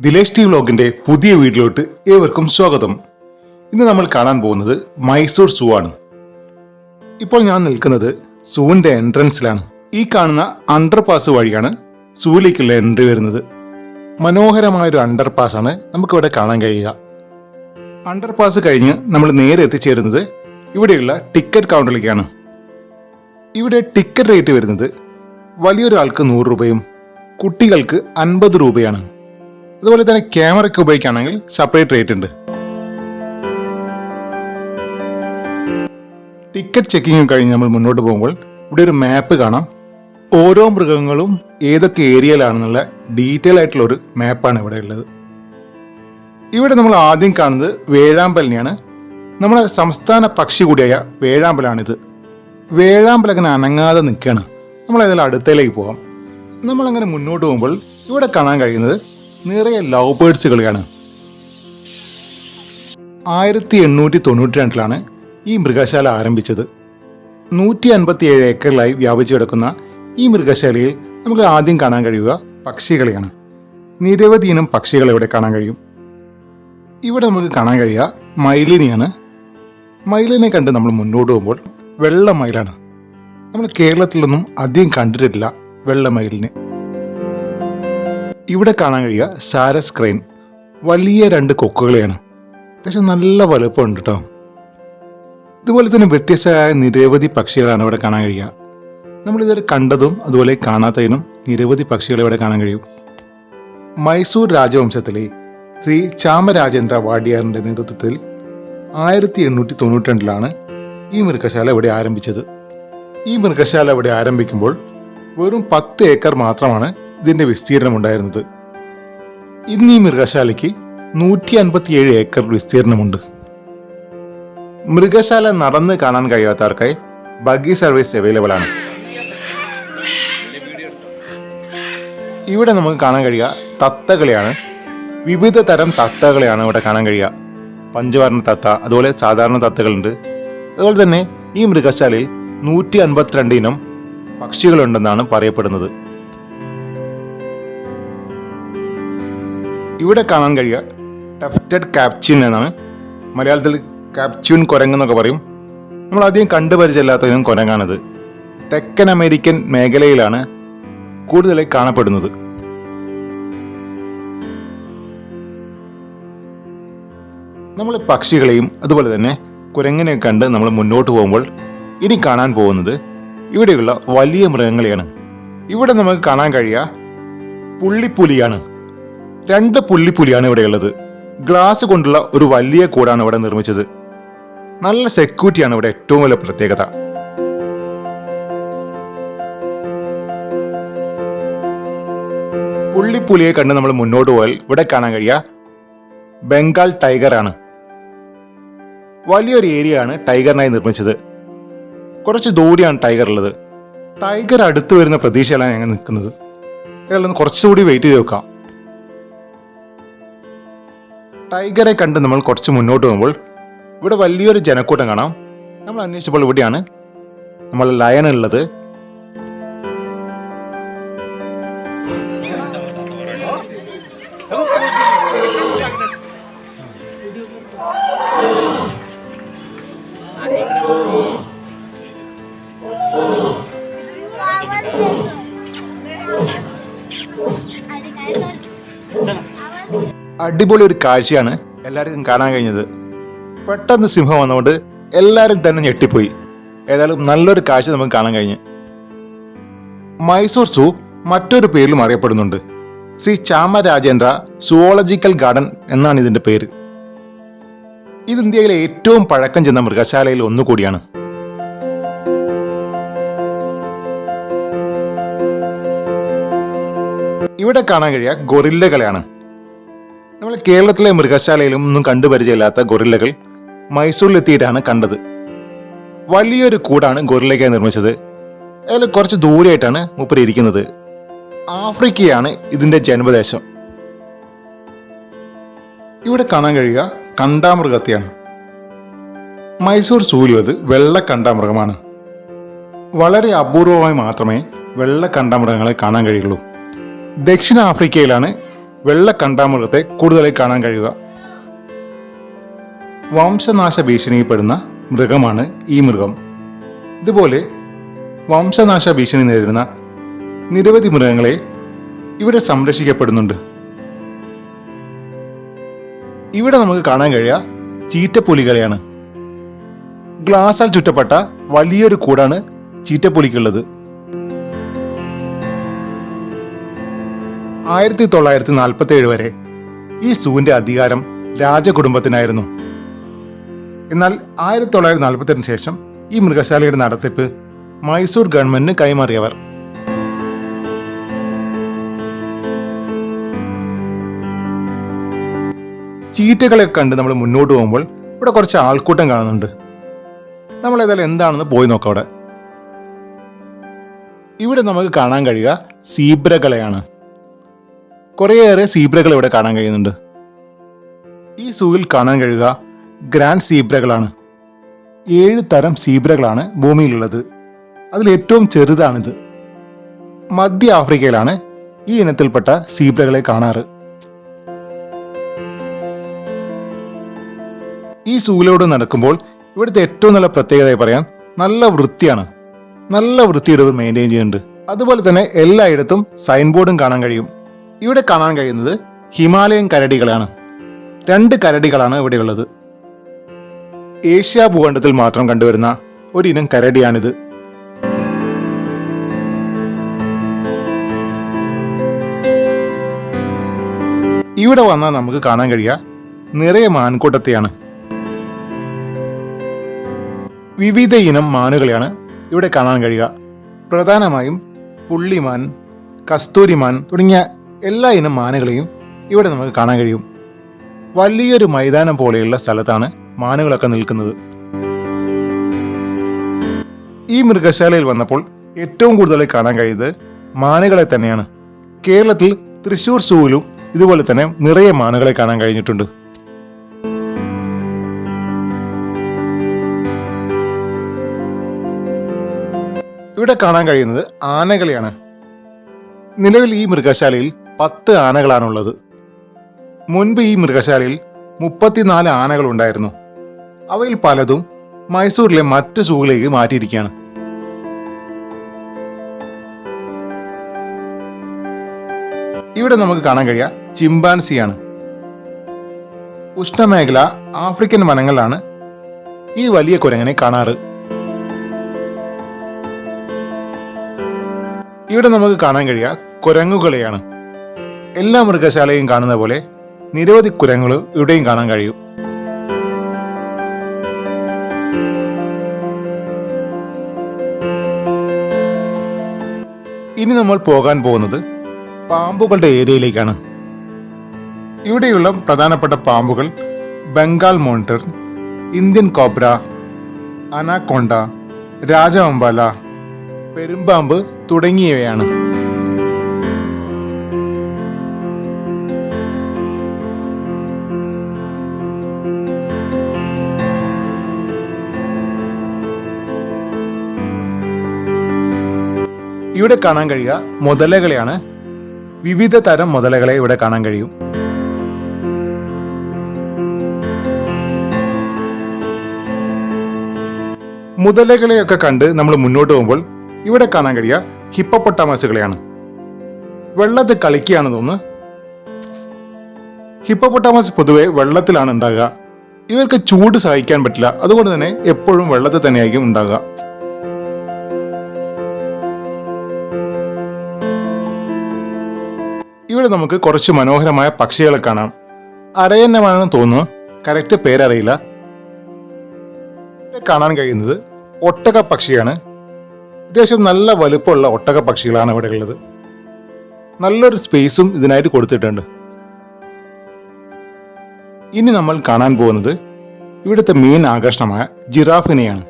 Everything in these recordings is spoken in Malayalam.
ദിലേഷ് ടി വ്ലോഗിന്റെ പുതിയ വീഡിയോയിലോട്ട് ഏവർക്കും സ്വാഗതം. ഇന്ന് നമ്മൾ കാണാൻ പോകുന്നത് മൈസൂർ സൂ ആണ്. ഇപ്പോൾ ഞാൻ നിൽക്കുന്നത് സൂവിന്റെ എൻട്രൻസിലാണ്. ഈ കാണുന്ന അണ്ടർപാസ് വഴിയാണ് സൂവിലേക്കുള്ള എൻട്രി വരുന്നത്. മനോഹരമായൊരു അണ്ടർപാസ് ആണ് നമുക്കിവിടെ കാണാൻ കഴിയുക. അണ്ടർപാസ് കഴിഞ്ഞ് നമ്മൾ നേരെ എത്തിച്ചേരുന്നത് ഇവിടെയുള്ള ടിക്കറ്റ് കൗണ്ടറിലേക്കാണ്. ഇവിടെ ടിക്കറ്റ് റേറ്റ് വരുന്നത് വലിയൊരാൾക്ക് 100 രൂപയും കുട്ടികൾക്ക് 50 രൂപയാണ്. അതുപോലെ തന്നെ ക്യാമറയ്ക്ക് ഉപയോഗിക്കുകയാണെങ്കിൽ സെപ്പറേറ്റ് റേറ്റ് ഉണ്ട്. ടിക്കറ്റ് ചെക്കിങ് കഴിഞ്ഞ് നമ്മൾ മുന്നോട്ട് പോകുമ്പോൾ ഇവിടെ ഒരു മാപ്പ് കാണാം. ഓരോ മൃഗങ്ങളും ഏതൊക്കെ ഏരിയയിലാണെന്നുള്ള ഡീറ്റെയിൽ ആയിട്ടുള്ള ഒരു മാപ്പാണ് ഇവിടെ ഉള്ളത്. ഇവിടെ നമ്മൾ ആദ്യം കാണുന്നത് വേഴാമ്പലിനെയാണ്. നമ്മുടെ സംസ്ഥാന പക്ഷി കൂടിയായ വേഴാമ്പലാണിത്. വേഴാമ്പൽ അങ്ങനെ അനങ്ങാതെ നിൽക്കുകയാണ്. നമ്മളതിൽ അടുത്തേക്ക് പോകാം. നമ്മളങ്ങനെ മുന്നോട്ട് പോകുമ്പോൾ ഇവിടെ കാണാൻ കഴിയുന്നത് നിറയെ ലവ് ബേർഡ്സുകളാണ്. 1892 ഈ മൃഗശാല ആരംഭിച്ചത്. 157 ഏക്കറിലായി വ്യാപിച്ചു കിടക്കുന്ന ഈ മൃഗശാലയിൽ നമുക്ക് ആദ്യം കാണാൻ കഴിയുക പക്ഷികളെയാണ്. നിരവധി ഇനം പക്ഷികളെ ഇവിടെ കാണാൻ കഴിയും. ഇവിടെ നമുക്ക് കാണാൻ കഴിയുക മയിലിനെയാണ്. മയിലിനെ കണ്ട് നമ്മൾ മുന്നോട്ട് പോകുമ്പോൾ വെള്ള മയിലാണ്. നമ്മൾ കേരളത്തിലൊന്നും അധികം കണ്ടിട്ടില്ല വെള്ള മയിലിനെ. ഇവിടെ കാണാൻ കഴിയുക സാരസ് ക്രെയിൻ. വലിയ 2 കൊക്കുകളെയാണ്. അത്യാവശ്യം നല്ല വലുപ്പമുണ്ട് കേട്ടോ. ഇതുപോലെ തന്നെ വ്യത്യസ്തമായ നിരവധി പക്ഷികളാണ് ഇവിടെ കാണാൻ കഴിയുക. നമ്മളിതുവരെ കണ്ടതും അതുപോലെ കാണാത്തതിനും നിരവധി പക്ഷികളെ ഇവിടെ കാണാൻ കഴിയും. മൈസൂർ രാജവംശത്തിലെ ശ്രീ ചാമരാജേന്ദ്ര വാഡിയാറിന്റെ നേതൃത്വത്തിൽ 1892 ഈ മൃഗശാല ഇവിടെ ആരംഭിച്ചത്. ഈ മൃഗശാല ഇവിടെ ആരംഭിക്കുമ്പോൾ വെറും 10 ഏക്കർ മാത്രമാണ് ഇതിന്റെ വിസ്തീർണം ഉണ്ടായിരുന്നത്. ഇന്ന് ഈ മൃഗശാലയ്ക്ക് 157 ഏക്കർ വിസ്തീർണമുണ്ട്. മൃഗശാല നടന്ന് കാണാൻ കഴിയാത്തവർക്കായി ബഗ്ഗി സർവീസ് അവൈലബിൾ ആണ്. ഇവിടെ നമുക്ക് കാണാൻ കഴിയുക തത്തകളെയാണ്. വിവിധ തരം തത്തകളെയാണ് ഇവിടെ കാണാൻ കഴിയുക. പഞ്ചവർണ്ണ തത്ത, അതുപോലെ സാധാരണ തത്തകളുണ്ട്. അതുപോലെ തന്നെ ഈ മൃഗശാലയിൽ 152 ഇനം പക്ഷികളുണ്ടെന്നാണ് പറയപ്പെടുന്നത്. ഇവിടെ കാണാൻ കഴിയുക ടഫ്റ്റഡ് കാപ്ച്യൂൻ എന്നാണ്. മലയാളത്തിൽ കാപ്ച്യൂൻ കുരങ്ങെന്നൊക്കെ പറയും. നമ്മൾ അധികം കണ്ടുപരിചയമില്ലാത്ത ഇനം കുരങ്ങാണിത്. തെക്കൻ അമേരിക്കൻ മേഖലയിലാണ് കൂടുതലായി കാണപ്പെടുന്നത്. നമ്മൾ പക്ഷികളെയും അതുപോലെ തന്നെ കുരങ്ങിനെയും കണ്ട് നമ്മൾ മുന്നോട്ട് പോകുമ്പോൾ ഇനി കാണാൻ പോകുന്നത് ഇവിടെയുള്ള വലിയ മൃഗങ്ങളെയാണ്. ഇവിടെ നമുക്ക് കാണാൻ കഴിയുക പുള്ളിപ്പുലിയാണ്. 2 പുള്ളിപ്പുലിയാണ് ഇവിടെയുള്ളത്. ഗ്ലാസ് കൊണ്ടുള്ള ഒരു വലിയ കൂടാണ് ഇവിടെ നിർമ്മിച്ചത്. നല്ല സെക്യൂരിറ്റിയാണ് ഇവിടെ ഏറ്റവും വലിയ പ്രത്യേകത. പുള്ളിപ്പുലിയെ കണ്ട് നമ്മൾ മുന്നോട്ട് പോയാൽ ഇവിടെ കാണാൻ കഴിയുക ബംഗാൾ ടൈഗർ ആണ്. വലിയൊരു ഏരിയ ആണ് ടൈഗറിനായി നിർമ്മിച്ചത്. കുറച്ച് ദൂരെയാണ് ടൈഗർ ഉള്ളത്. ടൈഗർ അടുത്ത് വരുന്ന പ്രതീക്ഷയിലാണ് ഞങ്ങൾ നിൽക്കുന്നത്. അതൊന്ന് കുറച്ചുകൂടി വെയിറ്റ് ചെയ്ത് വെക്കാം. ടൈഗറെ കണ്ട് നമ്മൾ കുറച്ച് മുന്നോട്ട് പോകുമ്പോൾ ഇവിടെ വലിയൊരു ജനക്കൂട്ടം കാണാം. നമ്മൾ അന്വേഷിച്ചപ്പോൾ ഇവിടെയാണ് നമ്മൾ ലയൺ ഉള്ളത്. അടിപൊളി ഒരു കാഴ്ചയാണ് എല്ലാവർക്കും കാണാൻ കഴിഞ്ഞത്. പെട്ടെന്ന് സിംഹം വന്നുകൊണ്ട് എല്ലാവരും തന്നെ ഞെട്ടിപ്പോയി. ഏതായാലും നല്ലൊരു കാഴ്ച നമുക്ക് കാണാൻ കഴിഞ്ഞു. മൈസൂർ സൂ മറ്റൊരു പേരിലും അറിയപ്പെടുന്നുണ്ട്. ശ്രീ ചാമരാജേന്ദ്ര സുവോളജിക്കൽ ഗാർഡൻ എന്നാണ് ഇതിന്റെ പേര്. ഇത് ഇന്ത്യയിലെ ഏറ്റവും പഴക്കം ചെന്ന മൃഗശാലയിൽ ഒന്നുകൂടിയാണ്. ഇവിടെ കാണാൻ കഴിയുക ഗൊറില്ലകളെയാണ്. നമ്മൾ കേരളത്തിലെ മൃഗശാലയിലും ഒന്നും കണ്ടുപരിചയമില്ലാത്ത ഗൊറില്ലകൾ മൈസൂരിലെത്തിയിട്ടാണ് കണ്ടത്. വലിയൊരു കൂടാണ് ഗൊറില്ലയ്ക്കായി നിർമ്മിച്ചത്. അതിൽ കുറച്ച് ദൂരെയായിട്ടാണ് മൂപ്പര് ഇരിക്കുന്നത്. ആഫ്രിക്കയാണ് ഇതിന്റെ ജന്മദേശം. ഇവിടെ കാണാൻ കഴിയുക കണ്ടാമൃഗത്തെയാണ്. മൈസൂർ സൂവിലുള്ളത് വെള്ള കണ്ടാമൃഗമാണ്. വളരെ അപൂർവമായി മാത്രമേ വെള്ള കണ്ടാമൃഗങ്ങളെ കാണാൻ കഴിയുള്ളൂ. ദക്ഷിണാഫ്രിക്കയിലാണ് വെള്ള കണ്ടാമൃഗത്തെ കൂടുതലായി കാണാൻ കഴിയുക. വംശനാശ ഭീഷണിയിൽപ്പെടുന്ന മൃഗമാണ് ഈ മൃഗം. ഇതുപോലെ വംശനാശ ഭീഷണി നേരിടുന്ന നിരവധി മൃഗങ്ങളെ ഇവിടെ സംരക്ഷിക്കപ്പെടുന്നുണ്ട്. ഇവിടെ നമുക്ക് കാണാൻ കഴിയുക ചീറ്റപ്പുലികളെയാണ്. ഗ്ലാസാൽ ചുറ്റപ്പെട്ട വലിയൊരു കൂടാണ് ചീറ്റപ്പുലിക്കുള്ളത്. 1947 വരെ ഈ സൂവിന്റെ അധികാരം രാജകുടുംബത്തിനായിരുന്നു. എന്നാൽ 1948 ശേഷം ഈ മൃഗശാലയുടെ നടത്തിപ്പ് മൈസൂർ ഗവൺമെന്റിന് കൈമാറിയവർ. ചീറ്റകളെ കണ്ട് നമ്മൾ മുന്നോട്ട് പോകുമ്പോൾ ഇവിടെ കുറച്ച് ആൾക്കൂട്ടം കാണുന്നുണ്ട്. നമ്മൾ ഏതായാലും എന്താണെന്ന് പോയി നോക്കാം. ഇവിടെ നമുക്ക് കാണാൻ കഴിയുക സീബ്രകളെയാണ്. കുറേയേറെ സീബ്രകൾ ഇവിടെ കാണാൻ കഴിയുന്നുണ്ട്. ഈ സൂവിൽ കാണാൻ കഴിയുക ഗ്രാൻഡ് സീബ്രകളാണ്. 7 തരം സീബ്രകളാണ് ഭൂമിയിലുള്ളത്. അതിൽ ഏറ്റവും ചെറുതാണിത്. മധ്യ ആഫ്രിക്കയിലാണ് ഈ ഇനത്തിൽപ്പെട്ട സീബ്രകളെ കാണാറ്. ഈ സൂവിലൂടെ നടക്കുമ്പോൾ ഇവിടുത്തെ ഏറ്റവും നല്ല പ്രത്യേകതയായി പറയാൻ നല്ല വൃത്തിയാണ്. നല്ല വൃത്തിയുടെ മെയിൻറ്റെയിൻ ചെയ്യുന്നുണ്ട്. അതുപോലെ തന്നെ എല്ലായിടത്തും സൈൻ ബോർഡും കാണാൻ കഴിയും. ഇവിടെ കാണാൻ കഴിയുന്നത് ഹിമാലയൻ കരടികളാണ്. 2 കരടികളാണ് ഇവിടെയുള്ളത്. ഏഷ്യ ഭൂഖണ്ഡത്തിൽ മാത്രം കണ്ടുവരുന്ന ഒരിനം കരടിയാണിത്. ഇവിടെ വന്നാൽ നമുക്ക് കാണാൻ കഴിയുക നിറയെ മാൻകൂട്ടത്തെയാണ്. വിവിധ ഇനം മാനുകളെയാണ് ഇവിടെ കാണാൻ കഴിയുക. പ്രധാനമായും പുള്ളിമാൻ, കസ്തൂരിമാൻ തുടങ്ങിയ എല്ലാ ഇനം മാനുകളെയും ഇവിടെ നമുക്ക് കാണാൻ കഴിയും. വലിയൊരു മൈതാനം പോലെയുള്ള സ്ഥലത്താണ് മാനുകളൊക്കെ നിൽക്കുന്നത്. ഈ മൃഗശാലയിൽ വന്നപ്പോൾ ഏറ്റവും കൂടുതലായി കാണാൻ കഴിയുന്നത് മാനുകളെ തന്നെയാണ്. കേരളത്തിൽ തൃശൂർ സൂവിലും ഇതുപോലെ തന്നെ നിറയെ മാനുകളെ കാണാൻ കഴിഞ്ഞിട്ടുണ്ട്. ഇവിടെ കാണാൻ കഴിയുന്നത് ആനകളെയാണ്. നിലവിൽ ഈ മൃഗശാലയിൽ 10 ആനകളാണുള്ളത്. മുൻപ് ഈ മൃഗശാലയിൽ 34 ആനകൾ ഉണ്ടായിരുന്നു. അവയിൽ പലതും മൈസൂരിലെ മറ്റ് സൂകളിലേക്ക് മാറ്റിയിരിക്കുകയാണ്. ഇവിടെ നമുക്ക് കാണാൻ കഴിയുക ചിമ്പാൻസിയാണ്. ഉഷ്ണമേഖല ആഫ്രിക്കൻ വനങ്ങളിലാണ് ഈ വലിയ കുരങ്ങനെ കാണാറ്. ഇവിടെ നമുക്ക് കാണാൻ കഴിയുക കുരങ്ങുകളെയാണ്. എല്ലാ മൃഗശാലയും കാണുന്ന പോലെ നിരവധി കുരങ്ങുകൾ ഇവിടെയും കാണാൻ കഴിയും. ഇനി നമ്മൾ പോകാൻ പോകുന്നത് പാമ്പുകളുടെ ഏരിയയിലേക്കാണ്. ഇവിടെയുള്ള പ്രധാനപ്പെട്ട പാമ്പുകൾ Bengal monitor, Indian cobra, anaconda, രാജവമ്പാല, പെരുമ്പാമ്പ് തുടങ്ങിയവയാണ്. ഇവിടെ കാണാൻ കഴിയുക മുതലകളെയാണ്. വിവിധ തരം മുതലകളെ ഇവിടെ കാണാൻ കഴിയും. മുതലകളെയൊക്കെ കണ്ട് നമ്മൾ മുന്നോട്ട് പോകുമ്പോൾ ഇവിടെ കാണാൻ കഴിയുക ഹിപ്പോപ്പൊട്ടാമസുകളെയാണ്. വെള്ളത്തിൽ കളിക്കുകയാണെന്ന് തോന്നുന്നു. ഹിപ്പോപ്പൊട്ടാമസ് പൊതുവെ വെള്ളത്തിലാണ് ഉണ്ടാകുക. ഇവർക്ക് ചൂട് സഹിക്കാൻ പറ്റില്ല. അതുകൊണ്ട് തന്നെ എപ്പോഴും വെള്ളത്തിൽ തന്നെയായിരിക്കും ഉണ്ടാകുക. ഇവിടെ നമുക്ക് കുറച്ച് മനോഹരമായ പക്ഷികളെ കാണാം. അരയന്നമാണെന്ന് തോന്നുന്നു, കറക്റ്റ് പേരറിയില്ല. കാണാൻ കഴിയുന്നത് ഒട്ടക പക്ഷിയാണ്. അത്യാവശ്യം നല്ല വലുപ്പമുള്ള ഒട്ടക പക്ഷികളാണ് ഇവിടെ ഉള്ളത്. നല്ലൊരു സ്പേസും ഇതിനായിട്ട് കൊടുത്തിട്ടുണ്ട്. ഇനി നമ്മൾ കാണാൻ പോകുന്നത് ഇവിടുത്തെ മെയിൻ ആകർഷണമായ ജിറാഫിനെയാണ്.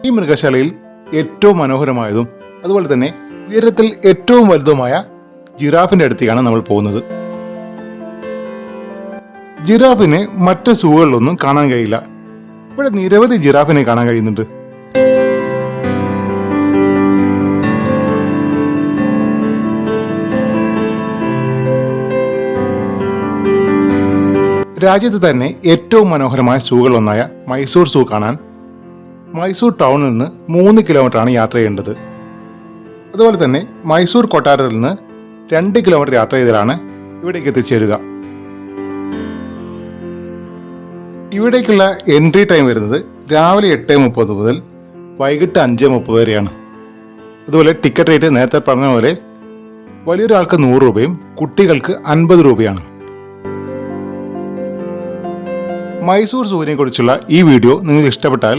ഈ മൃഗശാലയിൽ ഏറ്റവും മനോഹരമായതും അതുപോലെ തന്നെ ഉയരത്തിൽ ഏറ്റവും വലുതുമായ ജിറാഫിന്റെ അടുത്തേക്കാണ് നമ്മൾ പോകുന്നത്. ജിറാഫിനെ മറ്റ് സൂകളിലൊന്നും കാണാൻ കഴിയില്ല. ഇവിടെ നിരവധി ജിറാഫിനെ കാണാൻ കഴിയുന്നുണ്ട്. രാജ്യത്ത് തന്നെ ഏറ്റവും മനോഹരമായ സൂകളൊന്നായ മൈസൂർ സൂ കാണാൻ മൈസൂർ ടൗണിൽ നിന്ന് 3 കിലോമീറ്ററാണ് യാത്ര ചെയ്യേണ്ടത്. അതുപോലെ തന്നെ മൈസൂർ കൊട്ടാരത്തിൽ നിന്ന് 2 കിലോമീറ്റർ യാത്ര ചെയ്താലാണ് ഇവിടേക്ക് എത്തിച്ചേരുക. ഇവിടേക്കുള്ള എൻട്രി ടൈം വരുന്നത് രാവിലെ 8:30 മുതൽ വൈകിട്ട് 5:30 വരെയാണ്. അതുപോലെ ടിക്കറ്റ് റേറ്റ് നേരത്തെ പറഞ്ഞ പോലെ വലിയൊരാൾക്ക് 100 രൂപയും കുട്ടികൾക്ക് 50 രൂപയാണ്. മൈസൂർ സൂവിനെ കുറിച്ചുള്ള ഈ വീഡിയോ നിങ്ങൾക്ക് ഇഷ്ടപ്പെട്ടാൽ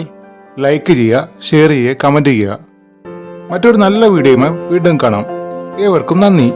ലൈക്ക് ചെയ്യുക, ഷെയർ ചെയ്യുക, കമൻറ്റ് ചെയ്യുക. മറ്റൊരു നല്ല വീഡിയോയുമായി വീണ്ടും കാണാം. ഏവർക്കും നന്ദി.